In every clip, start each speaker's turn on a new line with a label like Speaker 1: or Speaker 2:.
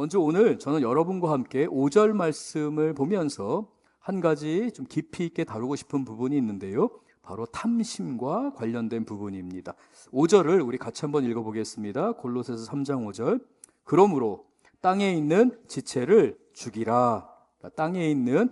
Speaker 1: 먼저 오늘 저는 여러분과 함께 5절 말씀을 보면서 한 가지 좀 깊이 있게 다루고 싶은 부분이 있는데요. 바로 탐심과 관련된 부분입니다. 5절을 우리 같이 한번 읽어보겠습니다. 골로새서 3장 5절. 그러므로 땅에 있는 지체를 죽이라. 땅에 있는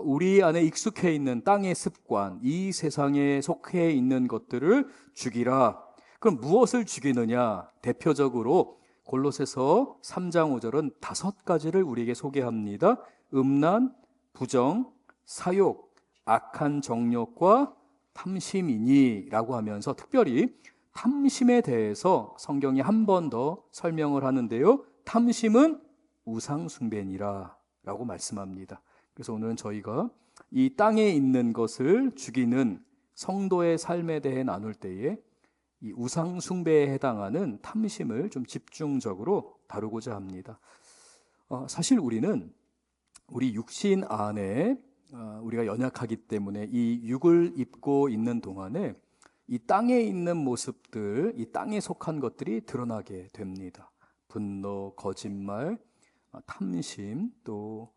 Speaker 1: 우리 안에 익숙해 있는 땅의 습관, 이 세상에 속해 있는 것들을 죽이라. 그럼 무엇을 죽이느냐? 대표적으로 골로새서 3장 5절은 5가지를 우리에게 소개합니다. 음란, 부정, 사욕, 악한 정욕과 탐심이니 라고 하면서 특별히 탐심에 대해서 성경이 한 번 더 설명을 하는데요. 탐심은 우상숭배니라 라고 말씀합니다. 그래서 오늘은 저희가 이 땅에 있는 것을 죽이는 성도의 삶에 대해 나눌 때에 이 우상숭배에 해당하는 탐심을 좀 집중적으로 다루고자 합니다. 사실 우리는 우리 육신 안에 우리가 연약하기 때문에 이 육을 입고 있는 동안에 이 땅에 있는 모습들, 이 땅에 속한 것들이 드러나게 됩니다. 분노, 거짓말, 탐심, 또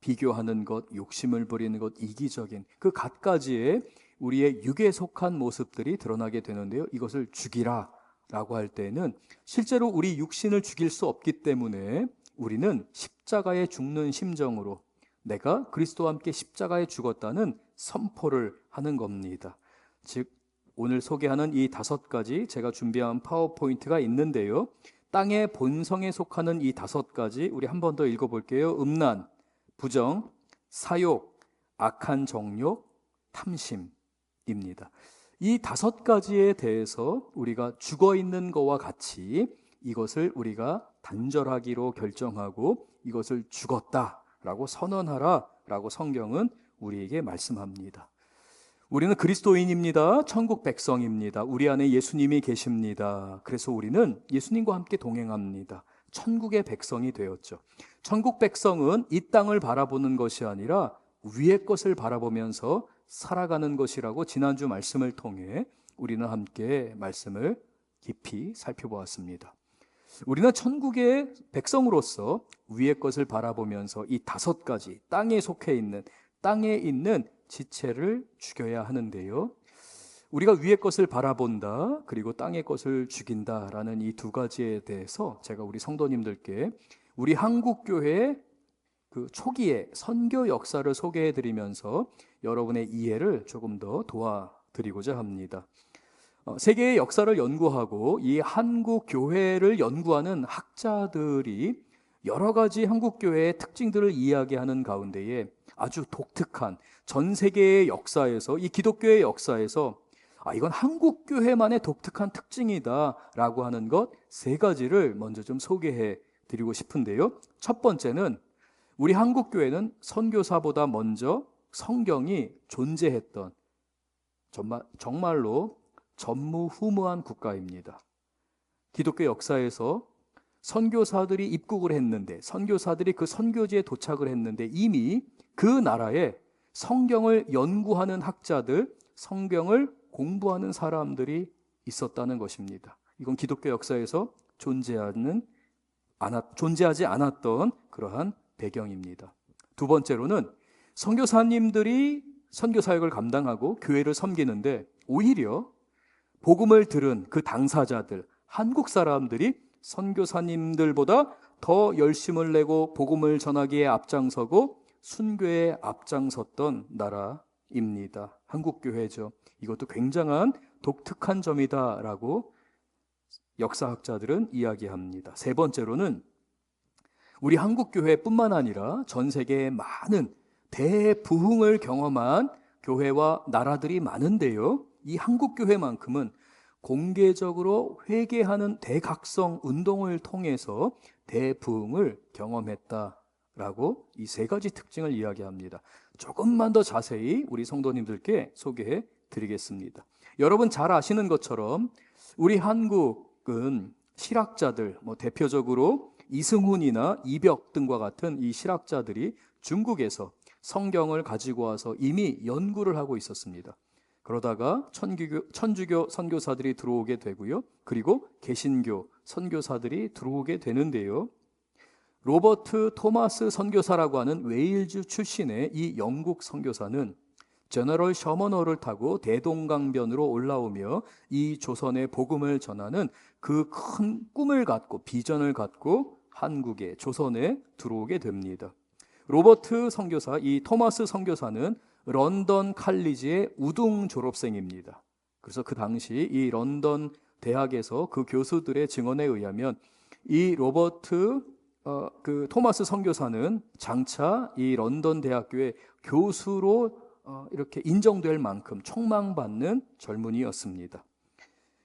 Speaker 1: 비교하는 것, 욕심을 부리는 것, 이기적인 그 갖가지의 우리의 육에 속한 모습들이 드러나게 되는데요. 이것을 죽이라 라고 할 때는 실제로 우리 육신을 죽일 수 없기 때문에 우리는 십자가에 죽는 심정으로 내가 그리스도와 함께 십자가에 죽었다는 선포를 하는 겁니다. 즉 오늘 소개하는 이 5가지 제가 준비한 파워포인트가 있는데요. 땅의 본성에 속하는 이 5가지 우리 한 번 더 읽어볼게요. 음란, 부정, 사욕, 악한 정욕, 탐심입니다. 이 5가지에 대해서 우리가 죽어있는 것과 같이 이것을 우리가 단절하기로 결정하고 이것을 죽었다라고 선언하라 라고 성경은 우리에게 말씀합니다. 우리는 그리스도인입니다. 천국 백성입니다. 우리 안에 예수님이 계십니다. 그래서 우리는 예수님과 함께 동행합니다. 천국의 백성이 되었죠. 천국 백성은 이 땅을 바라보는 것이 아니라 위의 것을 바라보면서 살아가는 것이라고 지난주 말씀을 통해 우리는 함께 말씀을 깊이 살펴보았습니다. 우리는 천국의 백성으로서 위의 것을 바라보면서 이 5가지 땅에 속해 있는 땅에 있는 지체를 죽여야 하는데요. 우리가 위의 것을 바라본다 그리고 땅의 것을 죽인다라는 이 2가지에 대해서 제가 우리 성도님들께 우리 한국교회의 그 초기의 선교 역사를 소개해드리면서 여러분의 이해를 조금 더 도와드리고자 합니다. 세계의 역사를 연구하고 이 한국 교회를 연구하는 학자들이 여러 가지 한국 교회의 특징들을 이야기하는 가운데에 아주 독특한 전 세계의 역사에서 이 기독교의 역사에서 이건 한국 교회만의 독특한 특징이다라고 하는 것 3가지를 먼저 좀 소개해 드리고 싶은데요. 첫 번째는 우리 한국 교회는 선교사보다 먼저 성경이 존재했던 정말로 전무후무한 국가입니다. 기독교 역사에서 선교사들이 입국을 했는데 선교사들이 그 선교지에 도착을 했는데 이미 그 나라에 성경을 연구하는 학자들, 성경을 공부하는 사람들이 있었다는 것입니다. 이건 기독교 역사에서 존재하지 않았던 그러한 배경입니다. 2번째로는 선교사님들이 선교사역을 감당하고 교회를 섬기는데 오히려 복음을 들은 그 당사자들, 한국 사람들이 선교사님들보다 더 열심을 내고 복음을 전하기에 앞장서고 순교에 앞장섰던 나라입니다. 한국교회죠. 이것도 굉장한 독특한 점이다라고 역사학자들은 이야기합니다. 3번째로는 우리 한국교회뿐만 아니라 전 세계의 많은 대부흥을 경험한 교회와 나라들이 많은데요. 이 한국교회만큼은 공개적으로 회개하는 대각성 운동을 통해서 대부흥을 경험했다라고 이 3가지 특징을 이야기합니다. 조금만 더 자세히 우리 성도님들께 소개해 드리겠습니다. 여러분 잘 아시는 것처럼 우리 한국은 실학자들, 대표적으로 이승훈이나 이벽 등과 같은 이 실학자들이 중국에서 성경을 가지고 와서 이미 연구를 하고 있었습니다. 그러다가 천주교 선교사들이 들어오게 되고요. 그리고 개신교 선교사들이 들어오게 되는데요. 로버트 토마스 선교사라고 하는 웨일즈 출신의 이 영국 선교사는 제너럴 셔먼호를 타고 대동강변으로 올라오며 이 조선의 복음을 전하는 그 큰 꿈을 갖고 비전을 갖고 한국에 조선에 들어오게 됩니다. 로버트 선교사, 이 토마스 선교사는 런던 칼리지의 우등 졸업생입니다. 그래서 그 당시 이 런던 대학에서 그 교수들의 증언에 의하면 이 그 토마스 선교사는 장차 이 런던 대학교의 교수로 이렇게 인정될 만큼 촉망받는 젊은이였습니다.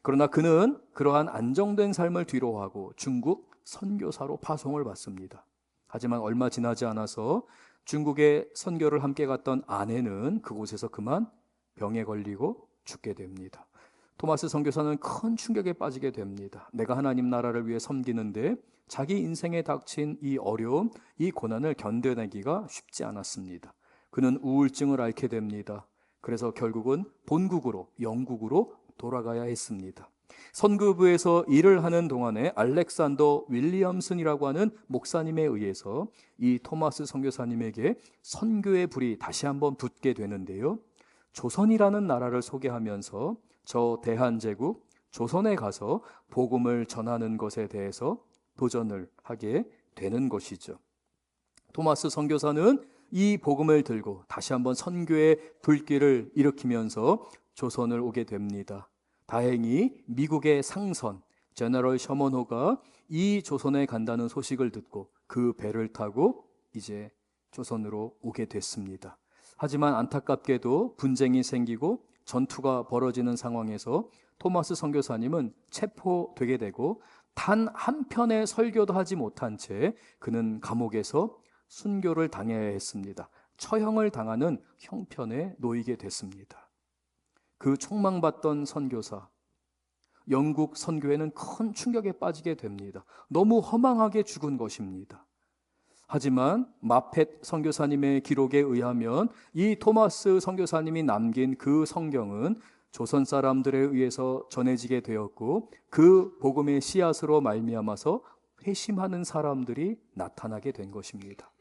Speaker 1: 그러나 그는 그러한 안정된 삶을 뒤로하고 중국 선교사로 파송을 받습니다. 하지만 얼마 지나지 않아서 중국에 선교를 함께 갔던 아내는 그곳에서 그만 병에 걸리고 죽게 됩니다. 토마스 선교사는 큰 충격에 빠지게 됩니다. 내가 하나님 나라를 위해 섬기는데 자기 인생에 닥친 이 어려움, 이 고난을 견뎌내기가 쉽지 않았습니다. 그는 우울증을 앓게 됩니다. 그래서 결국은 본국으로, 영국으로 돌아가야 했습니다. 선교부에서 일을 하는 동안에 알렉산더 윌리엄슨이라고 하는 목사님에 의해서 이 토마스 선교사님에게 선교의 불이 다시 한번 붙게 되는데요. 조선이라는 나라를 소개하면서 저 대한제국 조선에 가서 복음을 전하는 것에 대해서 도전을 하게 되는 것이죠. 토마스 선교사는 이 복음을 들고 다시 한번 선교의 불길을 일으키면서 조선을 오게 됩니다. 다행히 미국의 상선 제너럴 셔먼호가 이 조선에 간다는 소식을 듣고 그 배를 타고 이제 조선으로 오게 됐습니다. 하지만 안타깝게도 분쟁이 생기고 전투가 벌어지는 상황에서 토마스 선교사님은 체포되게 되고 단 한 편의 설교도 하지 못한 채 그는 감옥에서 순교를 당해야 했습니다. 처형을 당하는 형편에 놓이게 됐습니다. 그 촉망받던 선교사, 영국 선교회는 큰 충격에 빠지게 됩니다. 너무 허망하게 죽은 것입니다. 하지만 마펫 선교사님의 기록에 의하면 이 토마스 선교사님이 남긴 그 성경은 조선 사람들에 의해서 전해지게 되었고 그 복음의 씨앗으로 말미암아서 회심하는 사람들이 나타나게 된 것입니다.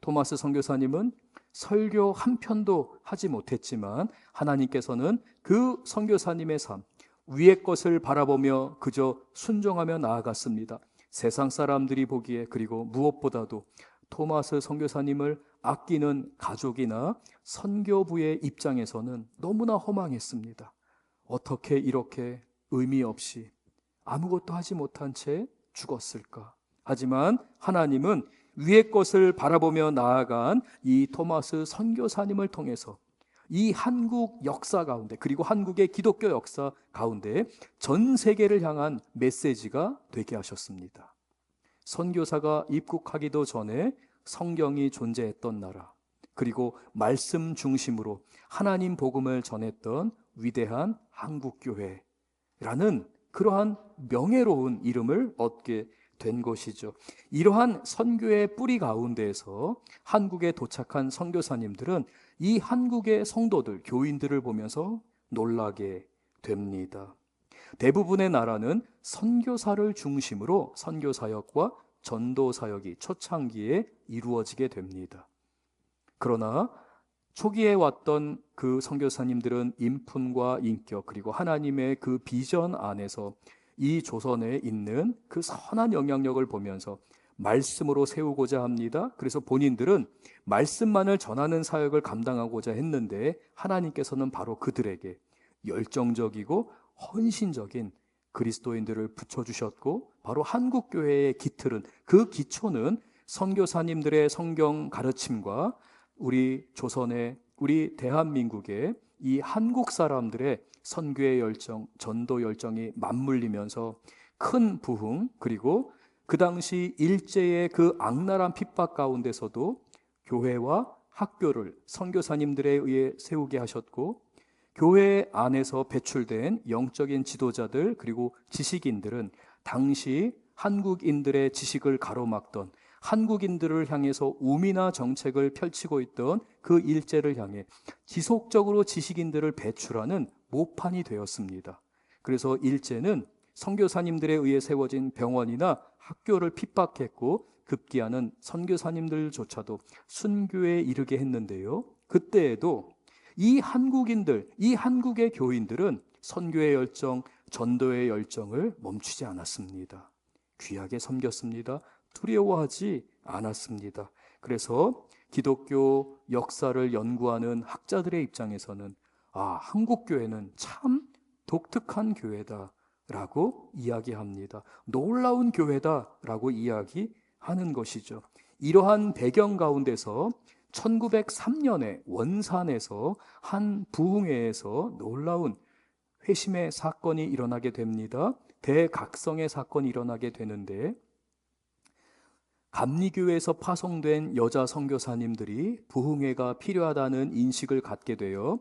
Speaker 1: 토마스 선교사님은 설교 한 편도 하지 못했지만 하나님께서는 그 선교사님의 삶, 위의 것을 바라보며 그저 순종하며 나아갔습니다. 세상 사람들이 보기에, 그리고 무엇보다도 토마스 선교사님을 아끼는 가족이나 선교부의 입장에서는 너무나 허망했습니다. 어떻게 이렇게 의미 없이 아무것도 하지 못한 채 죽었을까? 하지만 하나님은 위의 것을 바라보며 나아간 이 토마스 선교사님을 통해서 이 한국 역사 가운데, 그리고 한국의 기독교 역사 가운데 전 세계를 향한 메시지가 되게 하셨습니다. 선교사가 입국하기도 전에 성경이 존재했던 나라, 그리고 말씀 중심으로 하나님 복음을 전했던 위대한 한국교회라는 그러한 명예로운 이름을 얻게 된 것이죠. 이러한 선교의 뿌리 가운데에서 한국에 도착한 선교사님들은 이 한국의 성도들, 교인들을 보면서 놀라게 됩니다. 대부분의 나라는 선교사를 중심으로 선교사역과 전도사역이 초창기에 이루어지게 됩니다. 그러나 초기에 왔던 그 선교사님들은 인품과 인격, 그리고 하나님의 그 비전 안에서 이 조선에 있는 그 선한 영향력을 보면서 말씀으로 세우고자 합니다. 그래서 본인들은 말씀만을 전하는 사역을 감당하고자 했는데 하나님께서는 바로 그들에게 열정적이고 헌신적인 그리스도인들을 붙여주셨고, 바로 한국교회의 기틀은, 그 기초는 선교사님들의 성경 가르침과 우리 조선의, 우리 대한민국의 이 한국 사람들의 선교의 열정, 전도 열정이 맞물리면서 큰 부흥, 그리고 그 당시 일제의 그 악랄한 핍박 가운데서도 교회와 학교를 선교사님들에 의해 세우게 하셨고, 교회 안에서 배출된 영적인 지도자들, 그리고 지식인들은 당시 한국인들의 지식을 가로막던, 한국인들을 향해서 우미나 정책을 펼치고 있던 그 일제를 향해 지속적으로 지식인들을 배출하는 모판이 되었습니다. 그래서 일제는 선교사님들에 의해 세워진 병원이나 학교를 핍박했고 급기야는 선교사님들조차도 순교에 이르게 했는데요. 그때에도 이 한국인들, 이 한국의 교인들은 선교의 열정, 전도의 열정을 멈추지 않았습니다. 귀하게 섬겼습니다. 두려워하지 않았습니다. 그래서 기독교 역사를 연구하는 학자들의 입장에서는 한국 교회는 참 독특한 교회다라고 이야기합니다. 놀라운 교회다라고 이야기하는 것이죠. 이러한 배경 가운데서 1903년에 원산에서 한 부흥회에서 놀라운 회심의 사건이 일어나게 됩니다. 대각성의 사건이 일어나게 되는데, 감리교회에서 파송된 여자 선교사님들이 부흥회가 필요하다는 인식을 갖게 되어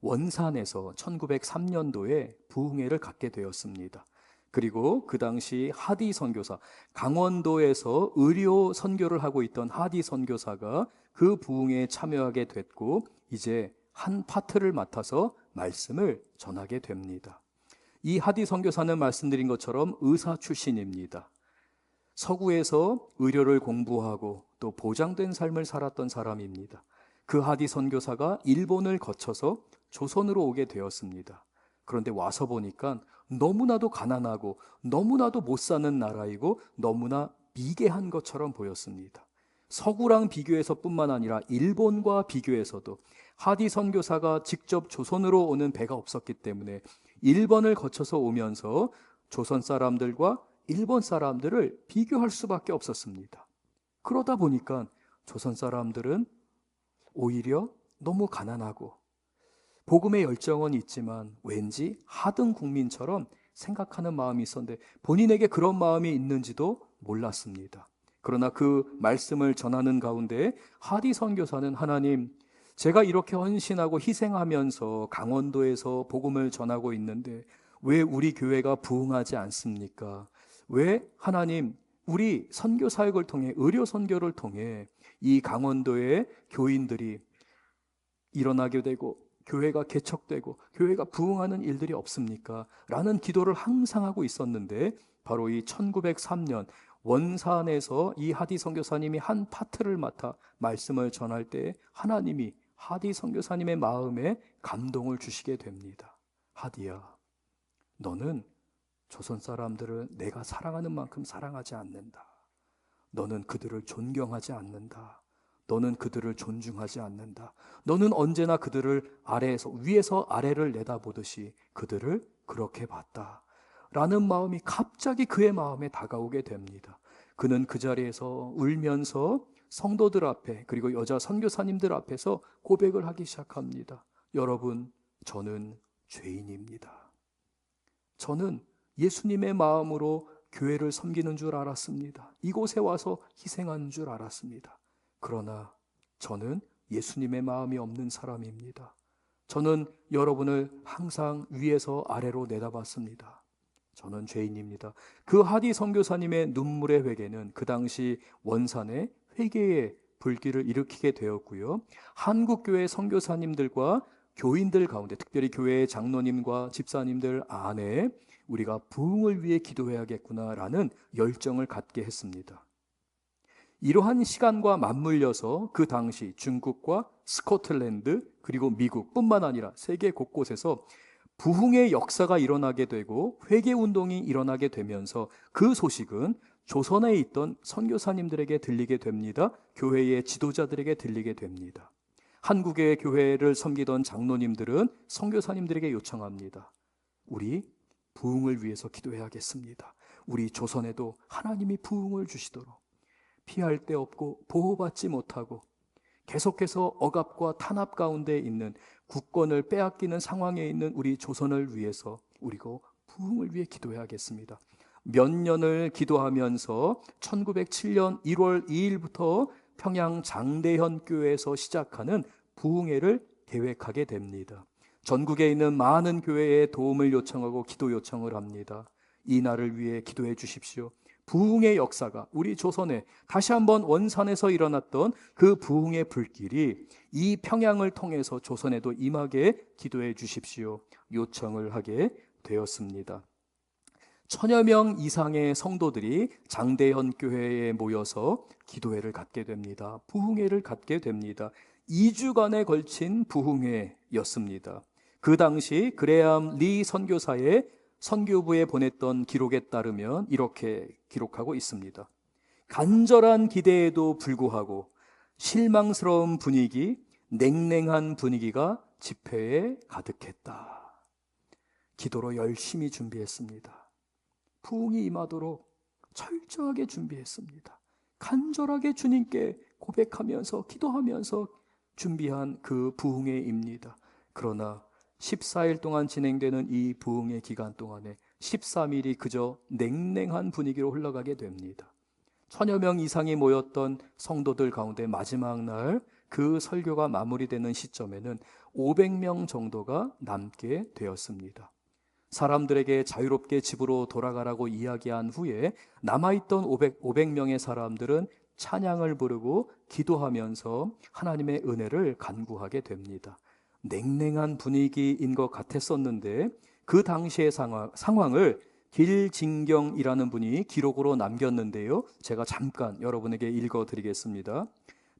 Speaker 1: 원산에서 1903년도에 부흥회를 갖게 되었습니다. 그리고 그 당시 하디 선교사, 강원도에서 의료 선교를 하고 있던 하디 선교사가 그 부흥회에 참여하게 됐고, 이제 한 파트를 맡아서 말씀을 전하게 됩니다. 이 하디 선교사는 말씀드린 것처럼 의사 출신입니다. 서구에서 의료를 공부하고 또 보장된 삶을 살았던 사람입니다. 그 하디 선교사가 일본을 거쳐서 조선으로 오게 되었습니다. 그런데 와서 보니까 너무나도 가난하고 너무나도 못 사는 나라이고 너무나 미개한 것처럼 보였습니다. 서구랑 비교해서 뿐만 아니라 일본과 비교해서도 하디 선교사가 직접 조선으로 오는 배가 없었기 때문에 일본을 거쳐서 오면서 조선 사람들과 일본 사람들을 비교할 수밖에 없었습니다. 그러다 보니까 조선 사람들은 오히려 너무 가난하고 복음의 열정은 있지만 왠지 하등 국민처럼 생각하는 마음이 있었는데 본인에게 그런 마음이 있는지도 몰랐습니다. 그러나 그 말씀을 전하는 가운데 하디 선교사는 하나님, 제가 이렇게 헌신하고 희생하면서 강원도에서 복음을 전하고 있는데 왜 우리 교회가 부흥하지 않습니까? 왜 하나님, 우리 선교 사역을 통해, 의료 선교를 통해 이 강원도의 교인들이 일어나게 되고 교회가 개척되고 교회가 부흥하는 일들이 없습니까? 라는 기도를 항상 하고 있었는데, 바로 이 1903년 원산에서 이 하디 선교사님이 한 파트를 맡아 말씀을 전할 때 하나님이 하디 선교사님의 마음에 감동을 주시게 됩니다. 하디야, 너는 조선 사람들을 내가 사랑하는 만큼 사랑하지 않는다. 너는 그들을 존경하지 않는다. 너는 그들을 존중하지 않는다. 너는 언제나 그들을 위에서 아래를 내다보듯이 그들을 그렇게 봤다. 라는 마음이 갑자기 그의 마음에 다가오게 됩니다. 그는 그 자리에서 울면서 성도들 앞에, 그리고 여자 선교사님들 앞에서 고백을 하기 시작합니다. 여러분, 저는 죄인입니다. 저는 예수님의 마음으로 교회를 섬기는 줄 알았습니다. 이곳에 와서 희생하는 줄 알았습니다. 그러나 저는 예수님의 마음이 없는 사람입니다. 저는 여러분을 항상 위에서 아래로 내다봤습니다. 저는 죄인입니다. 그 하디 선교사님의 눈물의 회개는 그 당시 원산에 회개의 불길을 일으키게 되었고요. 한국교회 선교사님들과 교인들 가운데, 특별히 교회의 장로님과 집사님들 안에 우리가 부흥을 위해 기도해야겠구나라는 열정을 갖게 했습니다. 이러한 시간과 맞물려서 그 당시 중국과 스코틀랜드 그리고 미국뿐만 아니라 세계 곳곳에서 부흥의 역사가 일어나게 되고 회개운동이 일어나게 되면서 그 소식은 조선에 있던 선교사님들에게 들리게 됩니다. 교회의 지도자들에게 들리게 됩니다. 한국의 교회를 섬기던 장로님들은 선교사님들에게 요청합니다. 우리 부흥을 위해서 기도해야겠습니다. 우리 조선에도 하나님이 부흥을 주시도록, 피할 데 없고 보호받지 못하고 계속해서 억압과 탄압 가운데 있는, 국권을 빼앗기는 상황에 있는 우리 조선을 위해서 우리가 부흥을 위해 기도해야겠습니다. 몇 년을 기도하면서 1907년 1월 2일부터 평양 장대현 교회에서 시작하는 부흥회를 계획하게 됩니다. 전국에 있는 많은 교회에 도움을 요청하고 기도 요청을 합니다. 이 날을 위해 기도해 주십시오. 부흥의 역사가 우리 조선에 다시 한번 원산에서 일어났던 그 부흥의 불길이 이 평양을 통해서 조선에도 임하게 기도해 주십시오. 요청을 하게 되었습니다. 천여 명 이상의 성도들이 장대현 교회에 모여서 기도회를 갖게 됩니다. 부흥회를 갖게 됩니다. 2주간에 걸친 부흥회였습니다. 그 당시 그레암 리 선교사의 선교부에 보냈던 기록에 따르면 이렇게 기록하고 있습니다. 간절한 기대에도 불구하고 실망스러운 분위기, 냉랭한 분위기가 집회에 가득했다. 기도로 열심히 준비했습니다. 부흥이 임하도록 철저하게 준비했습니다. 간절하게 주님께 고백하면서 기도하면서 준비한 그 부흥회입니다. 그러나 14일 동안 진행되는 이 부흥회 기간 동안에 13일이 그저 냉랭한 분위기로 흘러가게 됩니다. 천여 명 이상이 모였던 성도들 가운데 마지막 날 그 설교가 마무리되는 시점에는 500명 정도가 남게 되었습니다. 사람들에게 자유롭게 집으로 돌아가라고 이야기한 후에 남아있던 500명의 사람들은 찬양을 부르고 기도하면서 하나님의 은혜를 간구하게 됩니다. 냉랭한 분위기인 것 같았었는데 그 당시의 상황을 길진경이라는 분이 기록으로 남겼는데요. 제가 잠깐 여러분에게 읽어드리겠습니다.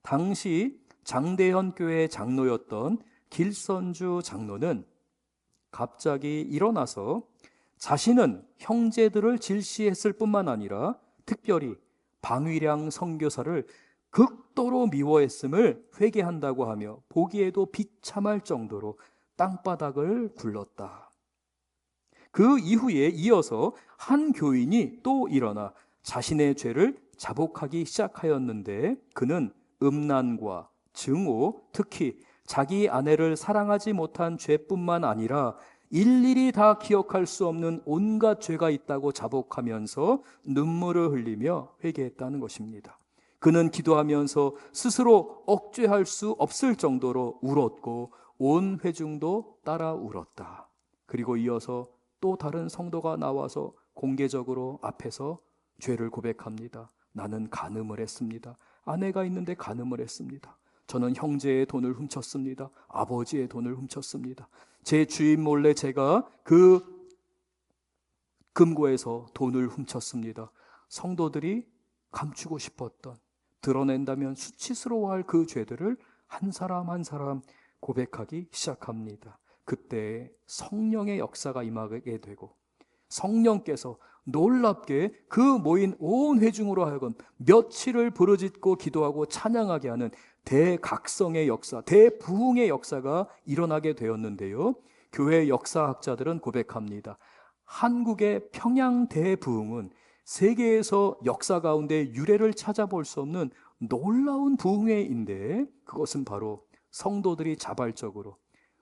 Speaker 1: 당시 장대현 교회 장로였던 길선주 장로는 갑자기 일어나서 자신은 형제들을 질시했을 뿐만 아니라 특별히 방위량 선교사를 극도로 미워했음을 회개한다고 하며 보기에도 비참할 정도로 땅바닥을 굴렀다. 그 이후에 이어서 한 교인이 또 일어나 자신의 죄를 자복하기 시작하였는데 그는 음란과 증오, 특히 자기 아내를 사랑하지 못한 죄뿐만 아니라 일일이 다 기억할 수 없는 온갖 죄가 있다고 자복하면서 눈물을 흘리며 회개했다는 것입니다. 그는 기도하면서 스스로 억죄할 수 없을 정도로 울었고 온 회중도 따라 울었다. 그리고 이어서 또 다른 성도가 나와서 공개적으로 앞에서 죄를 고백합니다. 나는 간음을 했습니다. 아내가 있는데 간음을 했습니다. 저는 형제의 돈을 훔쳤습니다. 아버지의 돈을 훔쳤습니다. 제 주인 몰래 제가 그 금고에서 돈을 훔쳤습니다. 성도들이 감추고 싶었던, 드러낸다면 수치스러워할 그 죄들을 한 사람 한 사람 고백하기 시작합니다. 그때 성령의 역사가 임하게 되고 성령께서 놀랍게 그 모인 온 회중으로 하여금 며칠을 부르짖고 기도하고 찬양하게 하는 대각성의 역사, 대부흥의 역사가 일어나게 되었는데요. 교회 역사학자들은 고백합니다. 한국의 평양 대부흥은 세계에서 역사 가운데 유래를 찾아볼 수 없는 놀라운 부흥회인데 그것은 바로 성도들이 자발적으로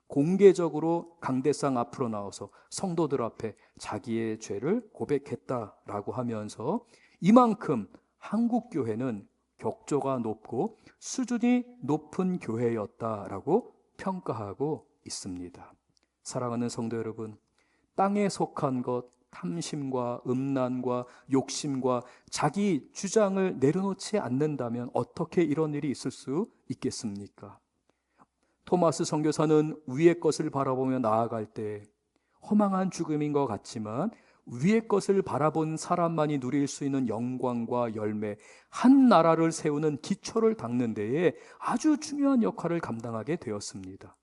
Speaker 1: 공개적으로 강대상 앞으로 나와서 성도들 앞에 자기의 죄를 고백했다라고 하면서 이만큼 한국 교회는 격조가 높고 수준이 높은 교회였다라고 평가하고 있습니다. 사랑하는 성도 여러분, 땅에 속한 것, 탐심과 음란과 욕심과 자기 주장을 내려놓지 않는다면 어떻게 이런 일이 있을 수 있겠습니까? 토마스 선교사는 위의 것을 바라보며 나아갈 때 허망한 죽음인 것 같지만 위의 것을 바라본 사람만이 누릴 수 있는 영광과 열매, 한 나라를 세우는 기초를 닦는 데에 아주 중요한 역할을 감당하게 되었습니다.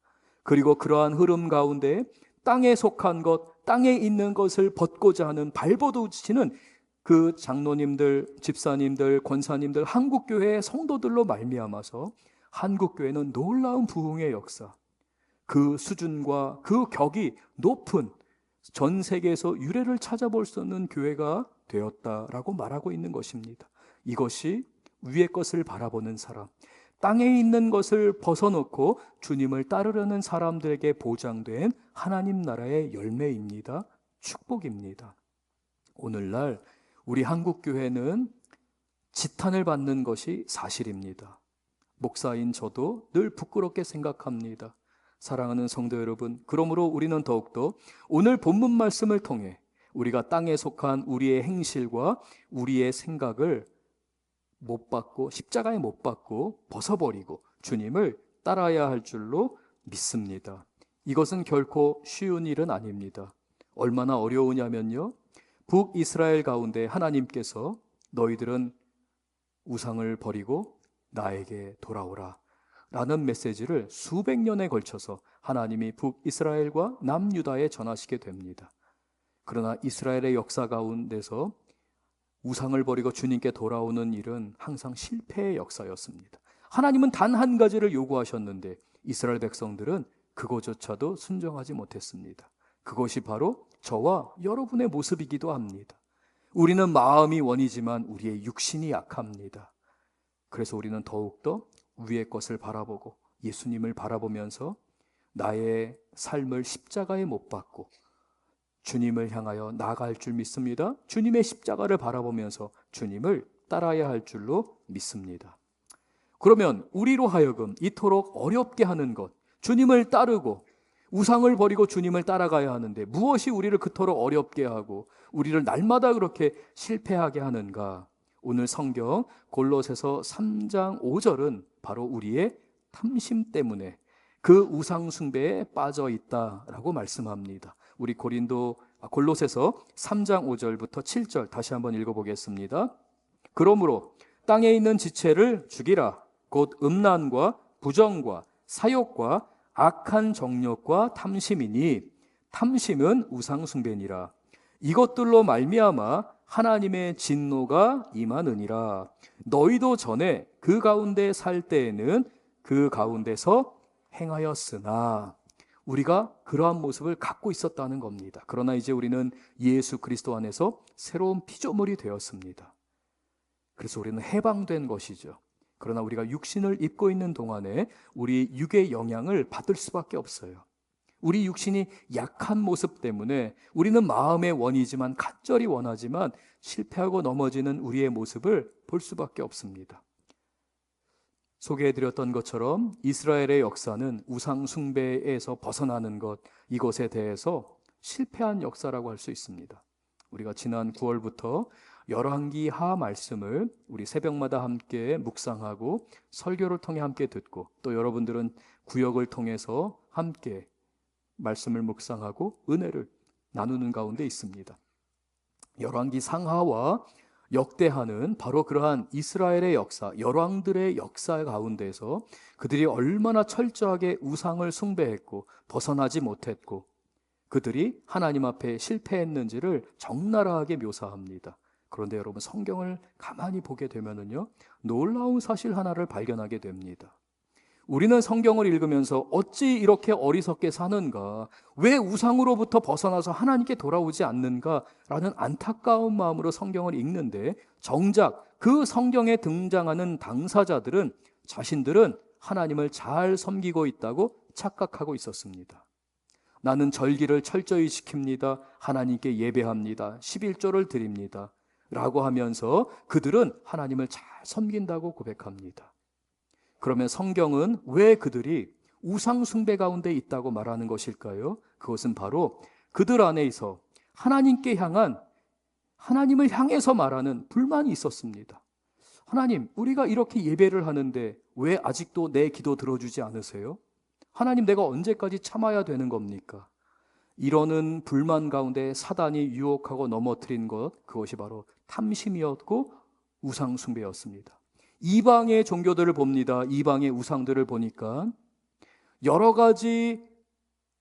Speaker 1: 그리고 그러한 흐름 가운데 땅에 속한 것, 땅에 있는 것을 벗고자 하는 발버둥치는 그 장로님들, 집사님들, 권사님들, 한국교회의 성도들로 말미암아서 한국교회는 놀라운 부흥의 역사, 그 수준과 그 격이 높은 전 세계에서 유래를 찾아볼 수 없는 교회가 되었다라고 말하고 있는 것입니다. 이것이 위의 것을 바라보는 사람, 땅에 있는 것을 벗어놓고 주님을 따르려는 사람들에게 보장된 하나님 나라의 열매입니다. 축복입니다. 오늘날 우리 한국교회는 지탄을 받는 것이 사실입니다. 목사인 저도 늘 부끄럽게 생각합니다. 사랑하는 성도 여러분, 그러므로 우리는 더욱더 오늘 본문 말씀을 통해 우리가 땅에 속한 우리의 행실과 우리의 생각을 못 받고 십자가에 못 받고 벗어버리고 주님을 따라야 할 줄로 믿습니다. 이것은 결코 쉬운 일은 아닙니다. 얼마나 어려우냐면요, 북이스라엘 가운데 하나님께서 너희들은 우상을 버리고 나에게 돌아오라 라는 메시지를 수백 년에 걸쳐서 하나님이 북이스라엘과 남유다에 전하시게 됩니다. 그러나 이스라엘의 역사 가운데서 우상을 버리고 주님께 돌아오는 일은 항상 실패의 역사였습니다. 하나님은 단 한 가지를 요구하셨는데 이스라엘 백성들은 그것조차도 순종하지 못했습니다. 그것이 바로 저와 여러분의 모습이기도 합니다. 우리는 마음이 원이지만 우리의 육신이 약합니다. 그래서 우리는 더욱더 위의 것을 바라보고 예수님을 바라보면서 나의 삶을 십자가에 못 박고 주님을 향하여 나아갈 줄 믿습니다. 주님의 십자가를 바라보면서 주님을 따라야 할 줄로 믿습니다. 그러면 우리로 하여금 이토록 어렵게 하는 것, 주님을 따르고 우상을 버리고 주님을 따라가야 하는데 무엇이 우리를 그토록 어렵게 하고 우리를 날마다 그렇게 실패하게 하는가? 오늘 성경 골로새서 3장 5절은 바로 우리의 탐심 때문에 그 우상 숭배에 빠져 있다라고 말씀합니다. 우리 골로새서 3장 5절부터 7절 다시 한번 읽어보겠습니다. 그러므로 땅에 있는 지체를 죽이라. 곧 음란과 부정과 사욕과 악한 정욕과 탐심이니 탐심은 우상 숭배니라. 이것들로 말미암아 하나님의 진노가 임하느니라. 너희도 전에 그 가운데 살 때에는 그 가운데서 행하였으나 우리가 그러한 모습을 갖고 있었다는 겁니다. 그러나 이제 우리는 예수 그리스도 안에서 새로운 피조물이 되었습니다. 그래서 우리는 해방된 것이죠. 그러나 우리가 육신을 입고 있는 동안에 우리 육의 영향을 받을 수밖에 없어요. 우리 육신이 약한 모습 때문에 우리는 마음의 원이지만 간절히 원하지만 실패하고 넘어지는 우리의 모습을 볼 수밖에 없습니다. 소개해드렸던 것처럼 이스라엘의 역사는 우상 숭배에서 벗어나는 것, 이것에 대해서 실패한 역사라고 할 수 있습니다. 우리가 지난 9월부터 열왕기 하 말씀을 우리 새벽마다 함께 묵상하고 설교를 통해 함께 듣고 또 여러분들은 구역을 통해서 함께 말씀을 묵상하고 은혜를 나누는 가운데 있습니다. 열왕기 상하와 역대하는 바로 그러한 이스라엘의 역사, 열왕들의 역사 가운데서 그들이 얼마나 철저하게 우상을 숭배했고 벗어나지 못했고 그들이 하나님 앞에 실패했는지를 적나라하게 묘사합니다. 그런데 여러분 성경을 가만히 보게 되면은요, 놀라운 사실 하나를 발견하게 됩니다. 우리는 성경을 읽으면서 어찌 이렇게 어리석게 사는가, 왜 우상으로부터 벗어나서 하나님께 돌아오지 않는가 라는 안타까운 마음으로 성경을 읽는데 정작 그 성경에 등장하는 당사자들은 자신들은 하나님을 잘 섬기고 있다고 착각하고 있었습니다. 나는 절기를 철저히 지킵니다. 하나님께 예배합니다. 11조를 드립니다. 라고 하면서 그들은 하나님을 잘 섬긴다고 고백합니다. 그러면 성경은 왜 그들이 우상 숭배 가운데 있다고 말하는 것일까요? 그것은 바로 그들 안에서 하나님께 향한, 하나님을 향해서 말하는 불만이 있었습니다. 하나님, 우리가 이렇게 예배를 하는데 왜 아직도 내 기도 들어주지 않으세요? 하나님, 내가 언제까지 참아야 되는 겁니까? 이러는 불만 가운데 사단이 유혹하고 넘어뜨린 것, 그것이 바로 탐심이었고 우상 숭배였습니다. 이방의 종교들을 봅니다. 이방의 우상들을 보니까 여러 가지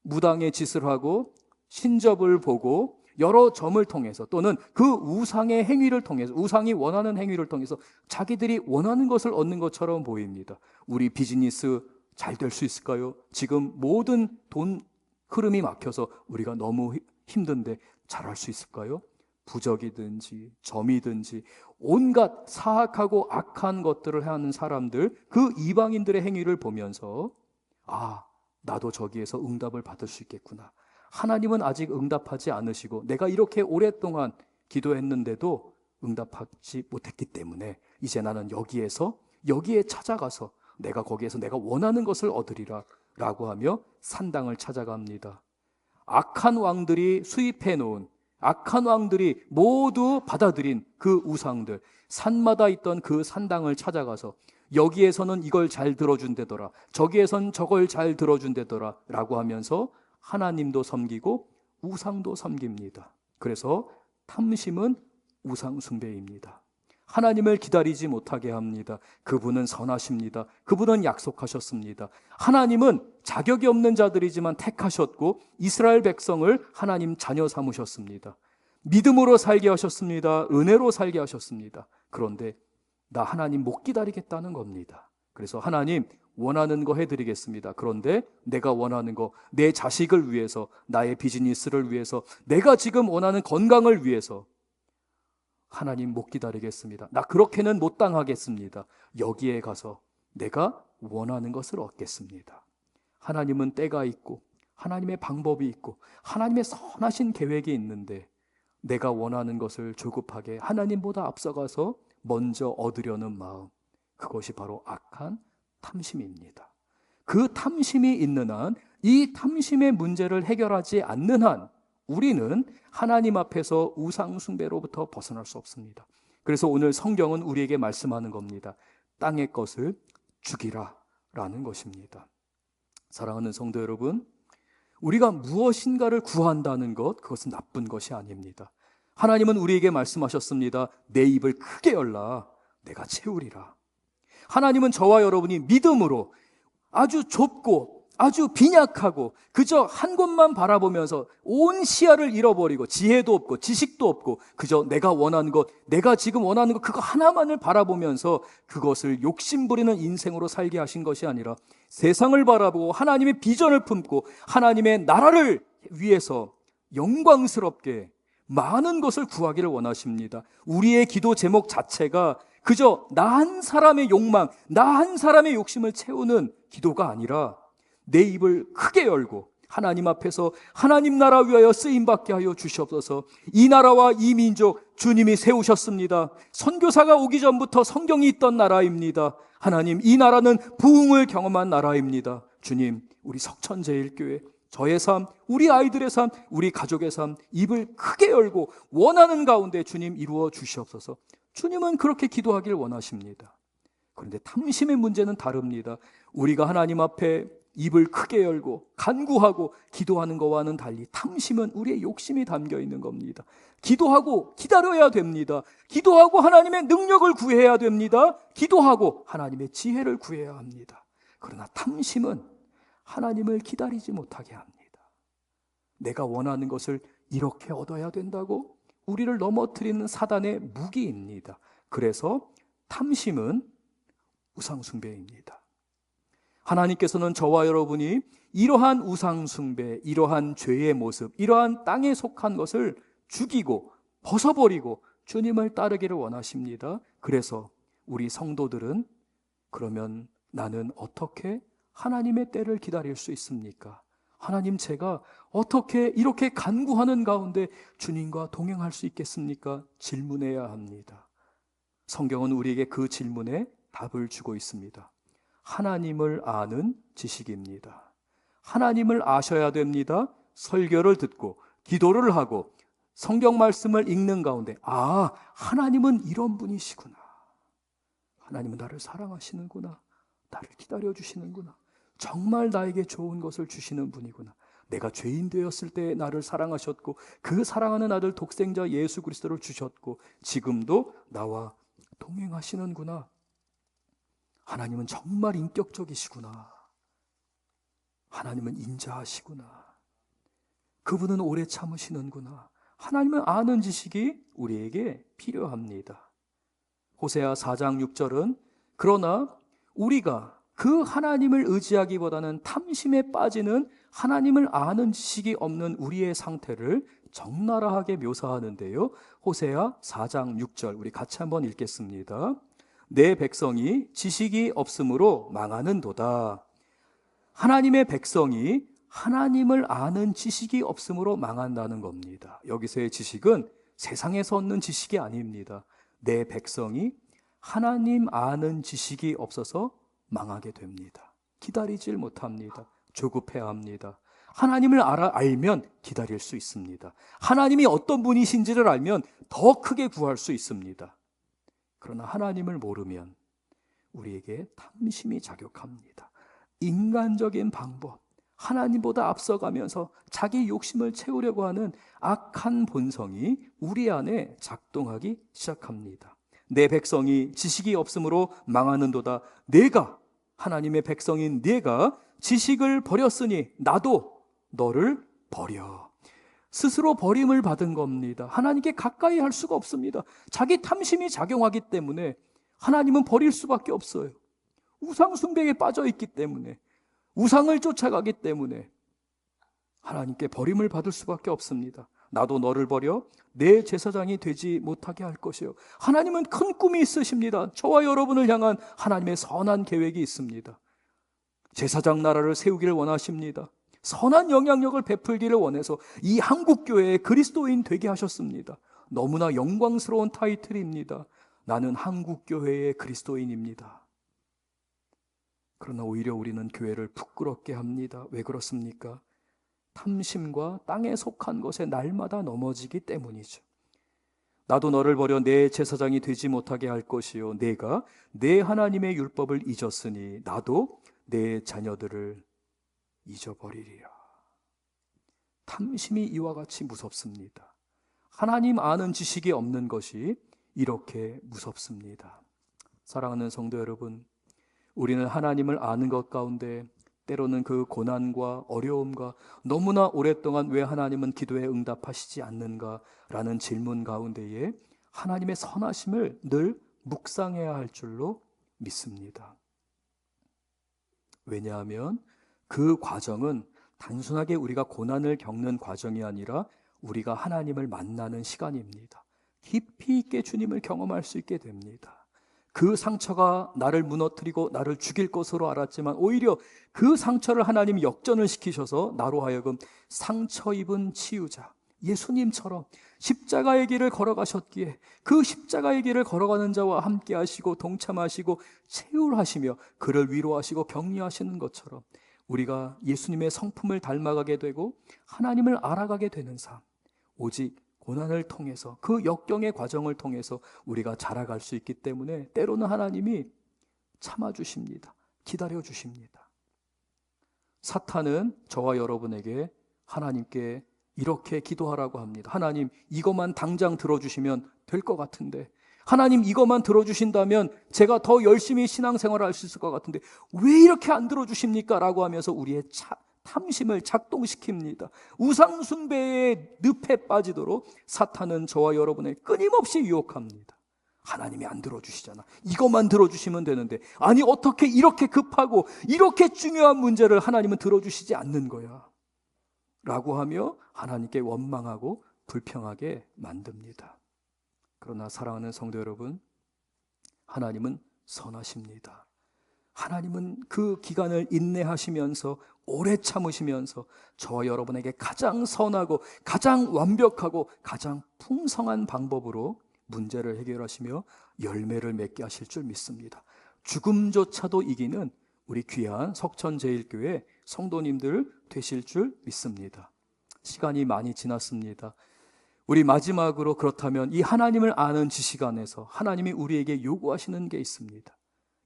Speaker 1: 무당의 짓을 하고 신접을 보고 여러 점을 통해서 또는 그 우상의 행위를 통해서, 우상이 원하는 행위를 통해서 자기들이 원하는 것을 얻는 것처럼 보입니다. 우리 비즈니스 잘 될 수 있을까요? 지금 모든 돈 흐름이 막혀서 우리가 너무 힘든데 잘할 수 있을까요? 부적이든지 점이든지 온갖 사악하고 악한 것들을 하는 사람들, 그 이방인들의 행위를 보면서 아, 나도 저기에서 응답을 받을 수 있겠구나. 하나님은 아직 응답하지 않으시고 내가 이렇게 오랫동안 기도했는데도 응답하지 못했기 때문에 이제 나는 여기에 찾아가서 내가 거기에서 내가 원하는 것을 얻으리라 라고 하며 산당을 찾아갑니다. 악한 왕들이 수입해 놓은, 악한 왕들이 모두 받아들인 그 우상들, 산마다 있던 그 산당을 찾아가서 여기에서는 이걸 잘 들어준대더라, 저기에선 저걸 잘 들어준대더라 라고 하면서 하나님도 섬기고 우상도 섬깁니다. 그래서 탐심은 우상숭배입니다. 하나님을 기다리지 못하게 합니다. 그분은 선하십니다. 그분은 약속하셨습니다. 하나님은 자격이 없는 자들이지만 택하셨고 이스라엘 백성을 하나님 자녀 삼으셨습니다. 믿음으로 살게 하셨습니다. 은혜로 살게 하셨습니다. 그런데 나 하나님 못 기다리겠다는 겁니다. 그래서 하나님 원하는 거 해드리겠습니다. 그런데 내가 원하는 거, 내 자식을 위해서, 나의 비즈니스를 위해서, 내가 지금 원하는 건강을 위해서 하나님 못 기다리겠습니다. 나 그렇게는 못 당하겠습니다. 여기에 가서 내가 원하는 것을 얻겠습니다. 하나님은 때가 있고 하나님의 방법이 있고 하나님의 선하신 계획이 있는데 내가 원하는 것을 조급하게 하나님보다 앞서가서 먼저 얻으려는 마음, 그것이 바로 악한 탐심입니다. 그 탐심이 있는 한, 이 탐심의 문제를 해결하지 않는 한 우리는 하나님 앞에서 우상숭배로부터 벗어날 수 없습니다. 그래서 오늘 성경은 우리에게 말씀하는 겁니다. 땅의 것을 죽이라 라는 것입니다. 사랑하는 성도 여러분, 우리가 무엇인가를 구한다는 것, 그것은 나쁜 것이 아닙니다. 하나님은 우리에게 말씀하셨습니다. 내 입을 크게 열라, 내가 채우리라. 하나님은 저와 여러분이 믿음으로 아주 좁고 아주 빈약하고 그저 한 곳만 바라보면서 온 시야를 잃어버리고 지혜도 없고 지식도 없고 그저 내가 원하는 것, 내가 지금 원하는 것, 그거 하나만을 바라보면서 그것을 욕심부리는 인생으로 살게 하신 것이 아니라 세상을 바라보고 하나님의 비전을 품고 하나님의 나라를 위해서 영광스럽게 많은 것을 구하기를 원하십니다. 우리의 기도 제목 자체가 그저 나 한 사람의 욕망, 나 한 사람의 욕심을 채우는 기도가 아니라 내 입을 크게 열고 하나님 앞에서 하나님 나라 위하여 쓰임받게 하여 주시옵소서. 이 나라와 이 민족 주님이 세우셨습니다. 선교사가 오기 전부터 성경이 있던 나라입니다. 하나님, 이 나라는 부흥을 경험한 나라입니다. 주님, 우리 석천제일교회, 저의 삶, 우리 아이들의 삶, 우리 가족의 삶, 입을 크게 열고 원하는 가운데 주님 이루어 주시옵소서. 주님은 그렇게 기도하길 원하십니다. 그런데 탐심의 문제는 다릅니다. 우리가 하나님 앞에 입을 크게 열고 간구하고 기도하는 것과는 달리 탐심은 우리의 욕심이 담겨 있는 겁니다. 기도하고 기다려야 됩니다. 기도하고 하나님의 능력을 구해야 됩니다. 기도하고 하나님의 지혜를 구해야 합니다. 그러나 탐심은 하나님을 기다리지 못하게 합니다. 내가 원하는 것을 이렇게 얻어야 된다고 우리를 넘어뜨리는 사단의 무기입니다. 그래서 탐심은 우상숭배입니다. 하나님께서는 저와 여러분이 이러한 우상숭배, 이러한 죄의 모습, 이러한 땅에 속한 것을 죽이고 벗어버리고 주님을 따르기를 원하십니다. 그래서 우리 성도들은 그러면 나는 어떻게 하나님의 때를 기다릴 수 있습니까? 하나님, 제가 어떻게 이렇게 간구하는 가운데 주님과 동행할 수 있겠습니까? 질문해야 합니다. 성경은 우리에게 그 질문에 답을 주고 있습니다. 하나님을 아는 지식입니다. 하나님을 아셔야 됩니다. 설교를 듣고 기도를 하고 성경 말씀을 읽는 가운데 하나님은 이런 분이시구나. 하나님은 나를 사랑하시는구나. 나를 기다려주시는구나. 정말 나에게 좋은 것을 주시는 분이구나. 내가 죄인 되었을 때 나를 사랑하셨고 그 사랑하는 아들 독생자 예수 그리스도를 주셨고 지금도 나와 동행하시는구나. 하나님은 정말 인격적이시구나. 하나님은 인자하시구나. 그분은 오래 참으시는구나. 하나님을 아는 지식이 우리에게 필요합니다. 호세아 4장 6절은 그러나 우리가 그 하나님을 의지하기보다는 탐심에 빠지는 하나님을 아는 지식이 없는 우리의 상태를 적나라하게 묘사하는데요. 호세아 4장 6절 우리 같이 한번 읽겠습니다. 내 백성이 지식이 없으므로 망하는도다. 하나님의 백성이 하나님을 아는 지식이 없으므로 망한다는 겁니다. 여기서의 지식은 세상에서 얻는 지식이 아닙니다. 내 백성이 하나님 아는 지식이 없어서 망하게 됩니다. 기다리질 못합니다. 조급해야 합니다. 하나님을 알면 기다릴 수 있습니다. 하나님이 어떤 분이신지를 알면 더 크게 구할 수 있습니다. 그러나 하나님을 모르면 우리에게 탐심이 자격합니다. 인간적인 방법, 하나님보다 앞서가면서 자기 욕심을 채우려고 하는 악한 본성이 우리 안에 작동하기 시작합니다. 내 백성이 지식이 없으므로 망하는도다. 내가, 하나님의 백성인 내가 지식을 버렸으니 나도 너를 버려. 스스로 버림을 받은 겁니다. 하나님께 가까이 할 수가 없습니다. 자기 탐심이 작용하기 때문에 하나님은 버릴 수밖에 없어요. 우상 숭배에 빠져 있기 때문에, 우상을 쫓아가기 때문에 하나님께 버림을 받을 수밖에 없습니다. 나도 너를 버려 내 제사장이 되지 못하게 할 것이요. 하나님은 큰 꿈이 있으십니다. 저와 여러분을 향한 하나님의 선한 계획이 있습니다. 제사장 나라를 세우기를 원하십니다. 선한 영향력을 베풀기를 원해서 이 한국교회의 그리스도인 되게 하셨습니다. 너무나 영광스러운 타이틀입니다. 나는 한국교회의 그리스도인입니다. 그러나 오히려 우리는 교회를 부끄럽게 합니다. 왜 그렇습니까? 탐심과 땅에 속한 것에 날마다 넘어지기 때문이죠. 나도 너를 버려 내 제사장이 되지 못하게 할 것이요 내가 내 하나님의 율법을 잊었으니 나도 내 자녀들을 잊어버리리라. 탐심이 이와 같이 무섭습니다. 하나님 아는 지식이 없는 것이 이렇게 무섭습니다. 사랑하는 성도 여러분, 우리는 하나님을 아는 것 가운데 때로는 그 고난과 어려움과 너무나 오랫동안 왜 하나님은 기도에 응답하시지 않는가라는 질문 가운데에 하나님의 선하심을 늘 묵상해야 할 줄로 믿습니다. 왜냐하면 그 과정은 단순하게 우리가 고난을 겪는 과정이 아니라 우리가 하나님을 만나는 시간입니다. 깊이 있게 주님을 경험할 수 있게 됩니다. 그 상처가 나를 무너뜨리고 나를 죽일 것으로 알았지만 오히려 그 상처를 하나님이 역전을 시키셔서 나로 하여금 상처 입은 치유자, 예수님처럼 십자가의 길을 걸어가셨기에 그 십자가의 길을 걸어가는 자와 함께 하시고 동참하시고 체휼하시며 그를 위로하시고 격려하시는 것처럼 우리가 예수님의 성품을 닮아가게 되고 하나님을 알아가게 되는 삶, 오직 고난을 통해서 그 역경의 과정을 통해서 우리가 자라갈 수 있기 때문에 때로는 하나님이 참아주십니다. 기다려주십니다. 사탄은 저와 여러분에게 하나님께 이렇게 기도하라고 합니다. 하나님, 이것만 당장 들어주시면 될 것 같은데, 하나님 이것만 들어주신다면 제가 더 열심히 신앙생활을 할 수 있을 것 같은데 왜 이렇게 안 들어주십니까? 라고 하면서 우리의 탐심을 작동시킵니다. 우상 숭배의 늪에 빠지도록 사탄은 저와 여러분을 끊임없이 유혹합니다. 하나님이 안 들어주시잖아. 이것만 들어주시면 되는데, 아니 어떻게 이렇게 급하고 이렇게 중요한 문제를 하나님은 들어주시지 않는 거야 라고 하며 하나님께 원망하고 불평하게 만듭니다. 그러나 사랑하는 성도 여러분, 하나님은 선하십니다. 하나님은 그 기간을 인내하시면서 오래 참으시면서 저와 여러분에게 가장 선하고 가장 완벽하고 가장 풍성한 방법으로 문제를 해결하시며 열매를 맺게 하실 줄 믿습니다. 죽음조차도 이기는 우리 귀한 석천제일교회 성도님들 되실 줄 믿습니다. 시간이 많이 지났습니다. 우리 마지막으로 그렇다면 이 하나님을 아는 지식 안에서 하나님이 우리에게 요구하시는 게 있습니다.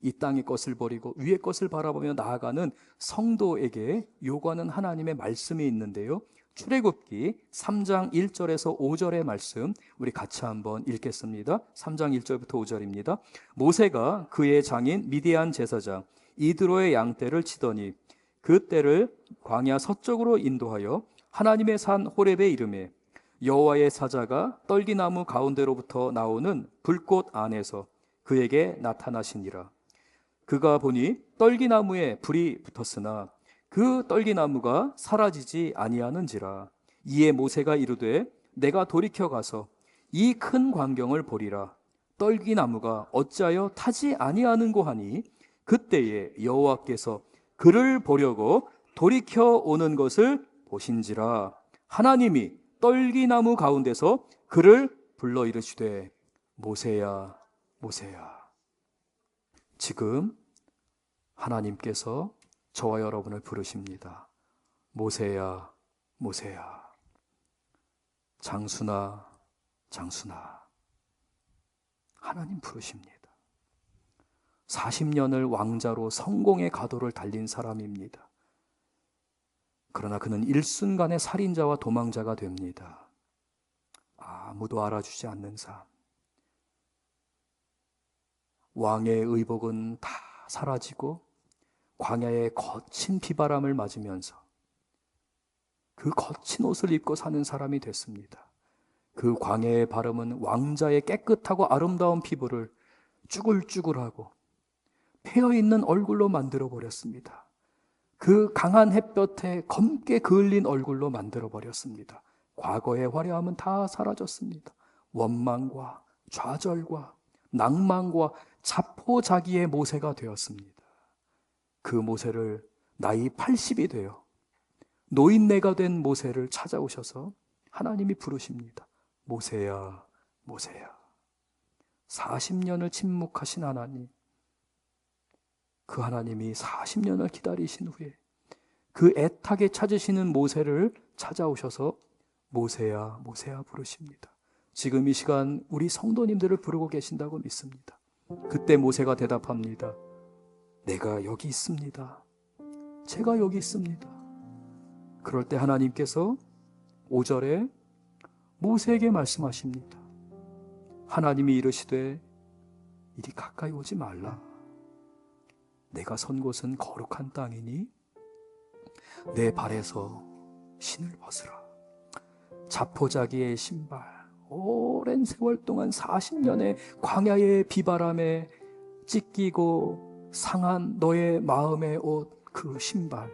Speaker 1: 이 땅의 것을 버리고 위의 것을 바라보며 나아가는 성도에게 요구하는 하나님의 말씀이 있는데요. 출애굽기 3장 1절에서 5절의 말씀 우리 같이 한번 읽겠습니다. 3장 1절부터 5절입니다. 모세가 그의 장인 미디안 제사장 이드로의 양떼를 치더니 그 떼를 광야 서쪽으로 인도하여 하나님의 산 호렙에 이르매 여호와의 사자가 떨기나무 가운데로부터 나오는 불꽃 안에서 그에게 나타나시니라. 그가 보니 떨기나무에 불이 붙었으나 그 떨기나무가 사라지지 아니하는지라. 이에 모세가 이르되 내가 돌이켜 가서 이 큰 광경을 보리라. 떨기나무가 어찌하여 타지 아니하는고 하니 그때에 여호와께서 그를 보려고 돌이켜 오는 것을 보신지라. 하나님이 떨기나무 가운데서 그를 불러 이르시되 모세야 모세야. 지금 하나님께서 저와 여러분을 부르십니다. 모세야 모세야. 장수나 장수나. 하나님 부르십니다. 40년을 왕자로 성공의 가도를 달린 사람입니다. 그러나 그는 일순간에 살인자와 도망자가 됩니다. 아무도 알아주지 않는 삶. 왕의 의복은 다 사라지고 광야의 거친 비바람을 맞으면서 그 거친 옷을 입고 사는 사람이 됐습니다. 그 광야의 바람은 왕자의 깨끗하고 아름다운 피부를 쭈글쭈글하고 패여있는 얼굴로 만들어버렸습니다. 그 강한 햇볕에 검게 그을린 얼굴로 만들어버렸습니다. 과거의 화려함은 다 사라졌습니다. 원망과 좌절과 낭만과 자포자기의 모세가 되었습니다. 그 모세를 나이 80이 되어 노인네가 된 모세를 찾아오셔서 하나님이 부르십니다. 모세야, 모세야. 40년을 침묵하신 하나님, 그 하나님이 40년을 기다리신 후에 그 애타게 찾으시는 모세를 찾아오셔서 모세야, 모세야 부르십니다. 지금 이 시간 우리 성도님들을 부르고 계신다고 믿습니다. 그때 모세가 대답합니다. 내가 여기 있습니다. 제가 여기 있습니다. 그럴 때 하나님께서 5절에 모세에게 말씀하십니다. 하나님이 이르시되 이리 가까이 오지 말라. 내가 선 곳은 거룩한 땅이니 내 발에서 신을 벗으라. 자포자기의 신발, 오랜 세월 동안 40년의 광야의 비바람에 찢기고 상한 너의 마음의 옷, 그 신발,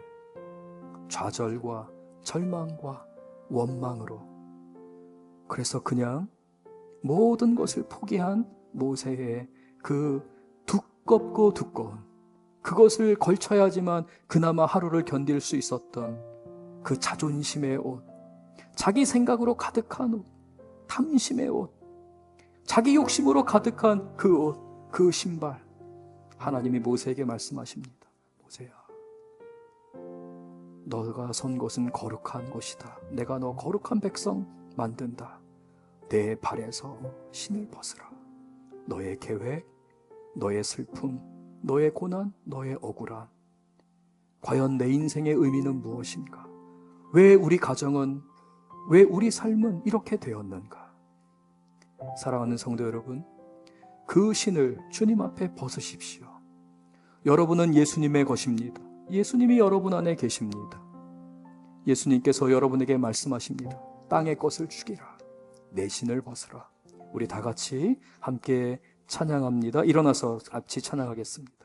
Speaker 1: 좌절과 절망과 원망으로, 그래서 그냥 모든 것을 포기한 모세의 그 두껍고 두꺼운, 그것을 걸쳐야지만 그나마 하루를 견딜 수 있었던 그 자존심의 옷, 자기 생각으로 가득한 옷, 탐심의 옷, 자기 욕심으로 가득한 그 옷, 그 신발, 하나님이 모세에게 말씀하십니다. 모세야, 너가 선 곳은 거룩한 곳이다. 내가 너 거룩한 백성 만든다. 내 발에서 신을 벗으라. 너의 계획, 너의 슬픔, 너의 고난, 너의 억울함, 과연 내 인생의 의미는 무엇인가? 왜 우리 가정은, 왜 우리 삶은 이렇게 되었는가? 사랑하는 성도 여러분, 그 신을 주님 앞에 벗으십시오. 여러분은 예수님의 것입니다. 예수님이 여러분 안에 계십니다. 예수님께서 여러분에게 말씀하십니다. 땅의 것을 죽이라. 내 신을 벗으라. 우리 다 같이 함께 찬양합니다. 일어나서 같이 찬양하겠습니다.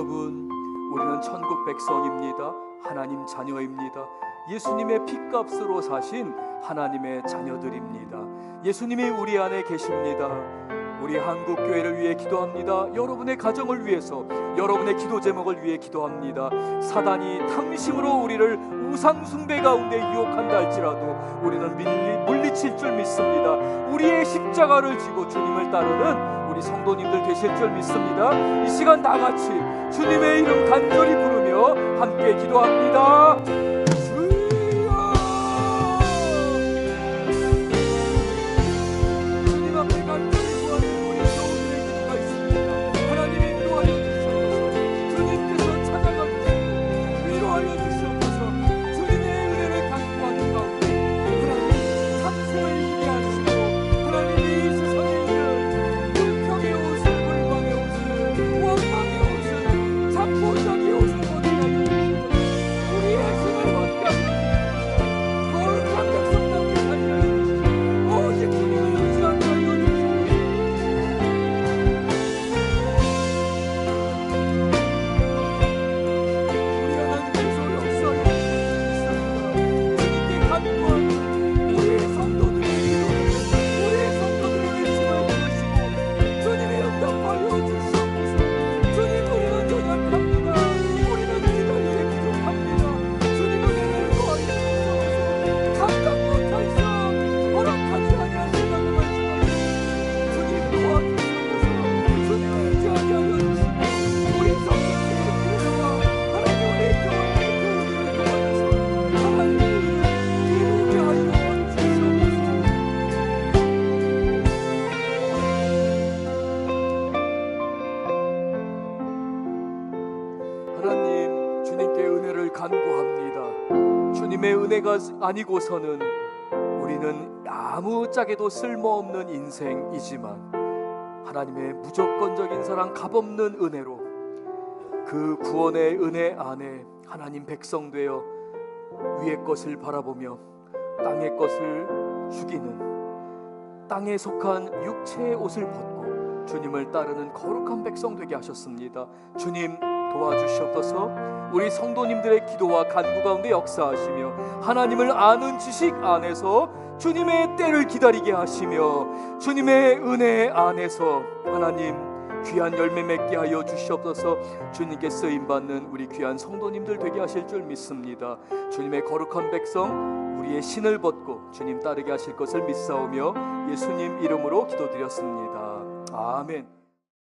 Speaker 1: 여러분, 우리는 천국 백성입니다. 하나님 자녀입니다. 예수님의 핏값으로 사신 하나님의 자녀들입니다. 예수님이 우리 안에 계십니다. 우리 한국교회를 위해 기도합니다. 여러분의 가정을 위해서, 여러분의 기도 제목을 위해 기도합니다. 사단이 탐심으로 우리를 우상숭배 가운데 유혹한다 할지라도 우리는 물리칠 줄 믿습니다. 우리의 십자가를 지고 주님을 따르는 우리 성도님들 되실 줄 믿습니다. 이 시간 다 같이 주님의 이름 간절히 부르며 함께 기도합니다. 하나님, 주님께 은혜를 간구합니다. 주님의 은혜가 아니고서는 우리는 아무짝에도 쓸모없는 인생이지만 하나님의 무조건적인 사랑, 값없는 은혜로 그 구원의 은혜 안에 하나님 백성 되어 위의 것을 바라보며 땅의 것을 죽이는, 땅에 속한 육체의 옷을 벗고 주님을 따르는 거룩한 백성 되게 하셨습니다. 주님 도와주시옵소서. 우리 성도님들의 기도와 간구 가운데 역사하시며 하나님을 아는 지식 안에서 주님의 때를 기다리게 하시며 주님의 은혜 안에서 하나님 귀한 열매 맺게 하여 주시옵소서. 주님께 쓰임받는 우리 귀한 성도님들 되게 하실 줄 믿습니다. 주님의 거룩한 백성, 우리의 신을 벗고 주님 따르게 하실 것을 믿사오며 예수님 이름으로 기도드렸습니다. 아멘.